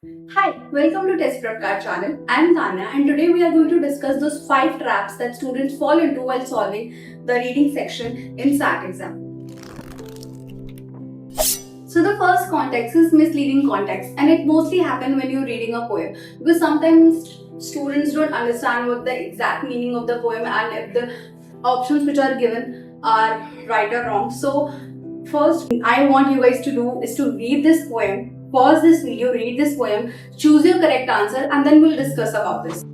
Hi, welcome to Test Prep Card channel. I am Tanya and today we are going to discuss those 5 traps that students fall into while solving the reading section in SAT exam. So the first context is misleading context, and it mostly happens when you're reading a poem because sometimes students don't understand what the exact meaning of the poem and if the options which are given are right or wrong. So first I want you guys to do is to read this poem. Pause this video, read this poem, choose your correct answer, and then we'll discuss about this.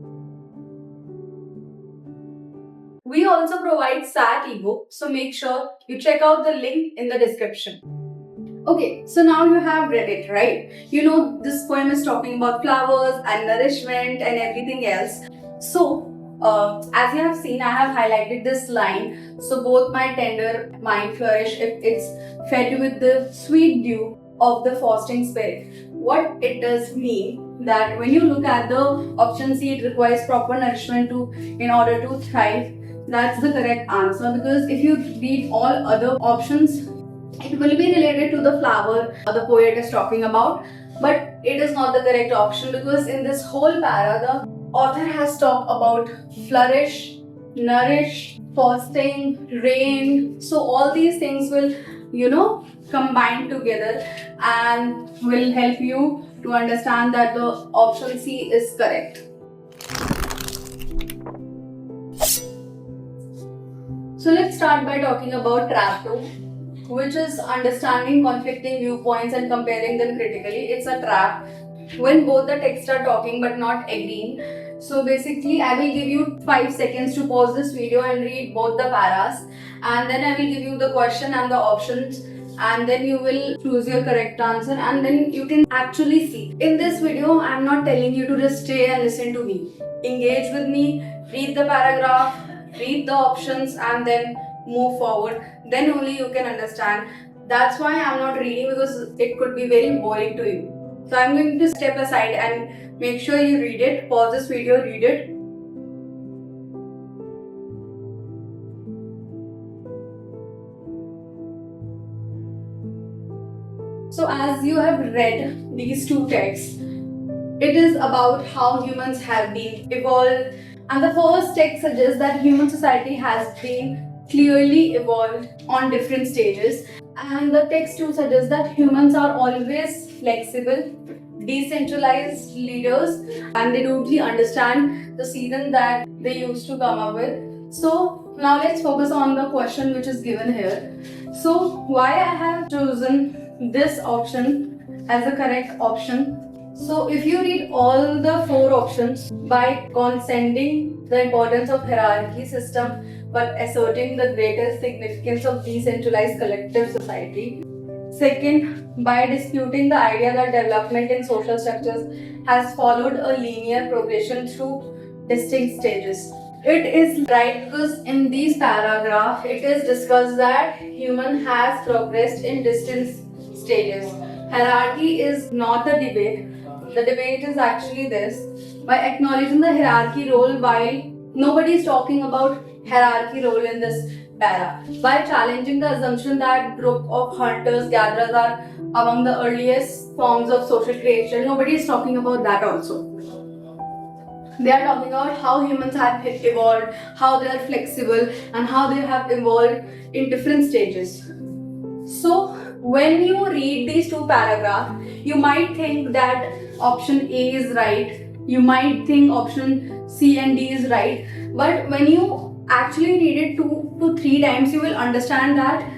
We also provide SAT ebook, so make sure you check out the link in the description. Okay, so now you have read it, right? You know this poem is talking about flowers and nourishment and everything else. So, as you have seen, I have highlighted this line. So, both my tender mind flourish if it's fed with the sweet dew of the fasting spirit. What it does mean that when you look at the option C, it requires proper nourishment in order to thrive. That's the correct answer, because if you read all other options, it will be related to the flower the poet is talking about, but it is not the correct option because in this whole para, the author has talked about flourish, nourish, fasting, rain. So all these things will, combine together and will help you to understand that the option C is correct. So let's start by talking about trap 2, which is understanding conflicting viewpoints and comparing them critically. It's a trap when both the texts are talking but not agreeing. So basically, I will give you 5 seconds to pause this video and read both the paras, and then I will give you the question and the options, and then you will choose your correct answer, and then you can actually see. In this video, I am not telling you to just stay and listen to me. Engage with me, read the paragraph, read the options, and then move forward. Then only you can understand. That's why I'm not reading, because it could be very boring to you. So I'm going to step aside and make sure you read it. Pause this video, read it. So as you have read these two texts, it is about how humans have been evolved, and the first text suggests that human society has been clearly evolved on different stages, and the text 2 suggests that humans are always flexible, decentralized leaders, and they totally understand the season that they used to come up with. So now let's focus on the question which is given here. So why I have chosen this option as the correct option. So if you read all the 4 options, by condescending the importance of hierarchy system but asserting the greater significance of decentralized collective society. Second, by disputing the idea that development in social structures has followed a linear progression through distinct stages. It is right because in these paragraphs it is discussed that human has progressed in distinct stages. Hierarchy is not a debate. The debate is actually this. By acknowledging the hierarchy role, while nobody is talking about hierarchy role in this para, by challenging the assumption that group of hunters gatherers are among the earliest forms of social creation, nobody is talking about that also. They are talking about how humans have evolved, how they are flexible, and how they have evolved in different stages. So when you read these 2 paragraphs, you might think that option A is right, you might think option C and D is right, but when you actually read it 2 to 3 times, you will understand that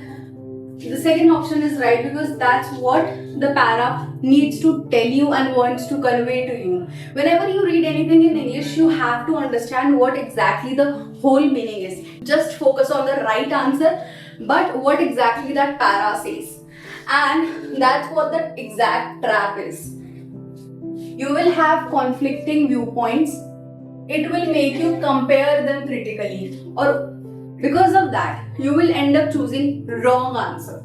the second option is right, because that's what the para needs to tell you and wants to convey to you. Whenever you read anything in English, you have to understand what exactly the whole meaning is. Just focus on the right answer, but what exactly that para says. And that's what the exact trap is. You will have conflicting viewpoints. It will make you compare them critically, or because of that, you will end up choosing wrong answer.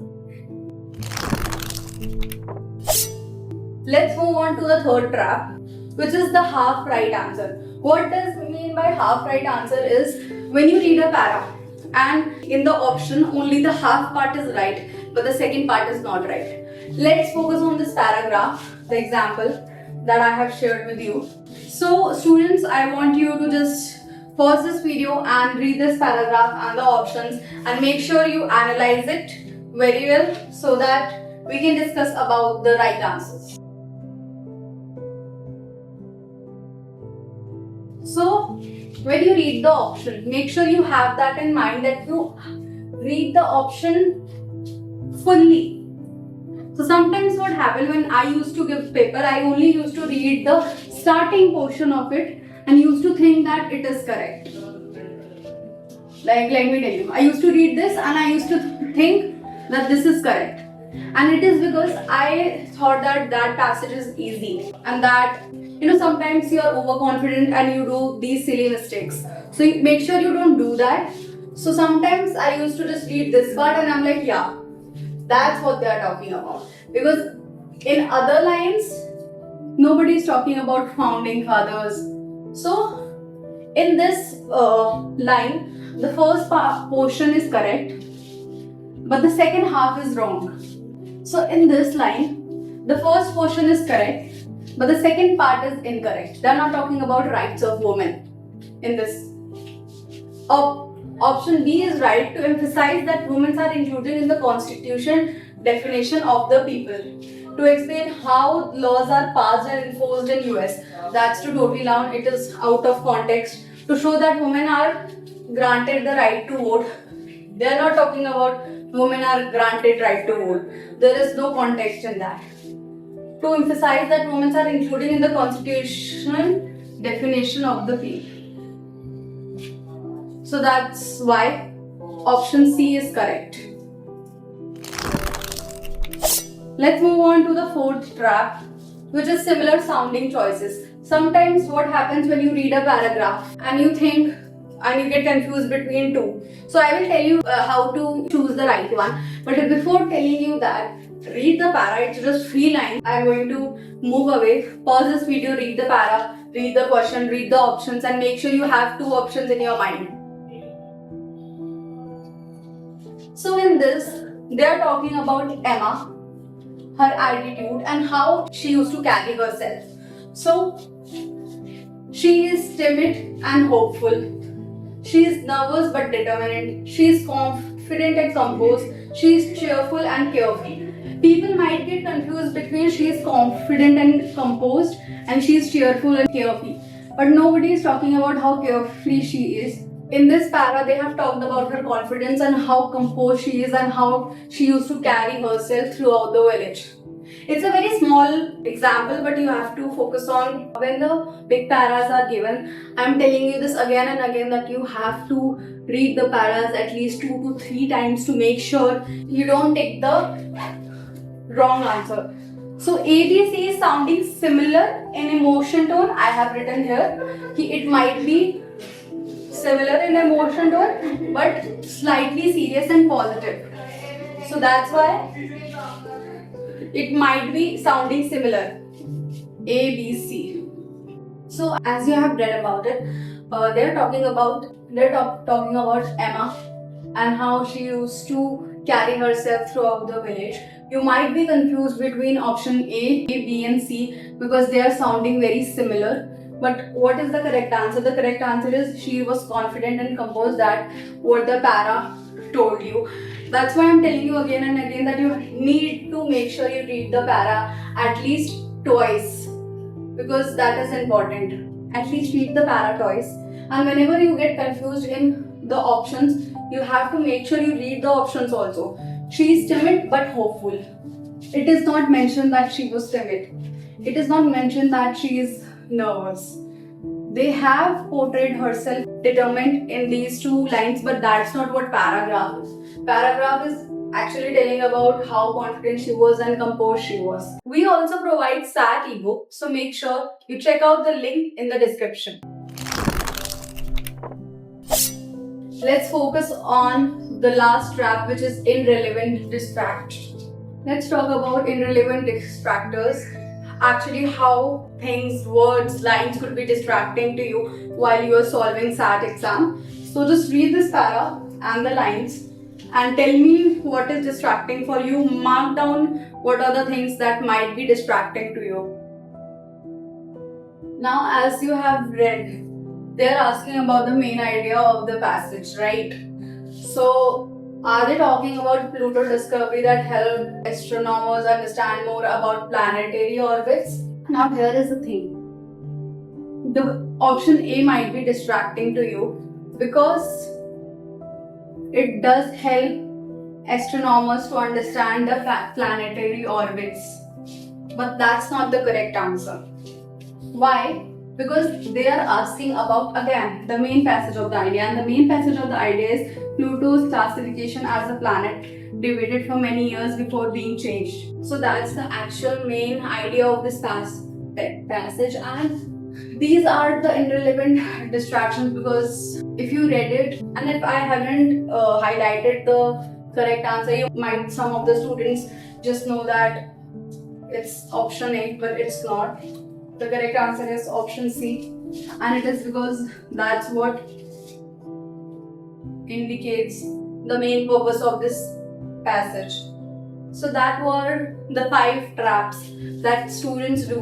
Let's move on to the third trap, which is the half right answer. What does it mean by half right answer is when you read a para and in the option only the half part is right but the second part is not right. Let's focus on this paragraph, the example. that I have shared with you. So students, I want you to just pause this video and read this paragraph and the options, and make sure you analyze it very well so that we can discuss about the right answers. So when you read the option, make sure you have that in mind, that you read the option fully. So sometimes what happened, when I used to give paper, I only used to read the starting portion of it and used to think that it is correct. Like, let me tell you, I used to read this and I used to think that this is correct. And it is because I thought that that passage is easy, and that, sometimes you are overconfident and you do these silly mistakes. So make sure you don't do that. So sometimes I used to just read this part and I'm like, yeah, that's what they are talking about. Because in other lines, nobody is talking about founding fathers. So in this line, the first portion is correct, but the second half is wrong. So in this line, the first portion is correct, but the second part is incorrect. They are not talking about rights of women in this. Option B is right, to emphasize that women are included in the constitution definition of the people. To explain how laws are passed and enforced in US. That's to totally down, it is out of context. To show that women are granted the right to vote. They are not talking about women are granted right to vote. There is no context in that. To emphasize that women are included in the constitutional definition of the people. So that's why option C is correct. Let's move on to the fourth trap, which is similar sounding choices. Sometimes what happens when you read a paragraph and you think and you get confused between two. So I will tell you how to choose the right one. But before telling you that, read the para, it's just 3 lines. I'm going to move away, pause this video, read the para, read the question, read the options, and make sure you have 2 options in your mind. So in this, they are talking about Emma, her attitude and how she used to carry herself. So she is timid and hopeful. She is nervous but determined. She is confident and composed. She is cheerful and carefree. People might get confused between she is confident and composed and she is cheerful and carefree. But nobody is talking about how carefree she is. In this para, they have talked about her confidence and how composed she is and how she used to carry herself throughout the village. It's a very small example, but you have to focus on when the big paras are given. I'm telling you this again and again, that you have to read the paras at least 2 to 3 times to make sure you don't take the wrong answer. So ABC is sounding similar in emotion tone. I have written here it might be similar in emotion tone but slightly serious and positive. So that's why it might be sounding similar. A, B, C. So as you have read about it, they're talking about Emma and how she used to carry herself throughout the village. You might be confused between option A, B and C because they are sounding very similar. But what is the correct answer? The correct answer is she was confident and composed. That what the para told you. That's why I'm telling you again and again that you need to make sure you read the para at least twice, because that is important. At least read the para twice. And whenever you get confused in the options, you have to make sure you read the options also. She is timid but hopeful. It is not mentioned that she was timid. It is not mentioned that she is nervous. They have portrayed herself determined in these 2 lines, but that's not what paragraph is. Paragraph is actually telling about how confident she was and composed she was. We also provide SAT ebook, so make sure you check out the link in the description. Let's focus on the last trap, which is irrelevant distractions. Let's talk about irrelevant distractors. Actually, how things, words, lines could be distracting to you while you are solving SAT exam. So just read this para and the lines and tell me what is distracting for you. Mark down what are the things that might be distracting to you. Now, as you have read, they're asking about the main idea of the passage, right? So, are they talking about Pluto discovery that helped astronomers understand more about planetary orbits? Now, here is the thing. The option A might be distracting to you because it does help astronomers to understand the planetary orbits. But that's not the correct answer. Why? Because they are asking about again the main passage of the idea, and the main passage of the idea is Pluto's classification as a planet debated for many years before being changed. So that's the actual main idea of this passage, and these are the irrelevant distractions because if you read it and if I haven't highlighted the correct answer, you might some of the students just know that it's option A, but it's not. The correct answer is option C, and it is because that's what indicates the main purpose of this passage. So that were the 5 traps that students do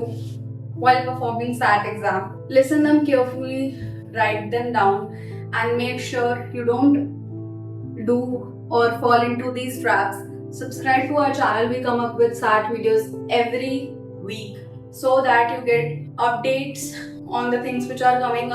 while performing SAT exam. Listen them carefully, write them down, and make sure you don't do or fall into these traps. Subscribe to our channel. We come up with SAT videos every week so that you get updates on the things which are coming up.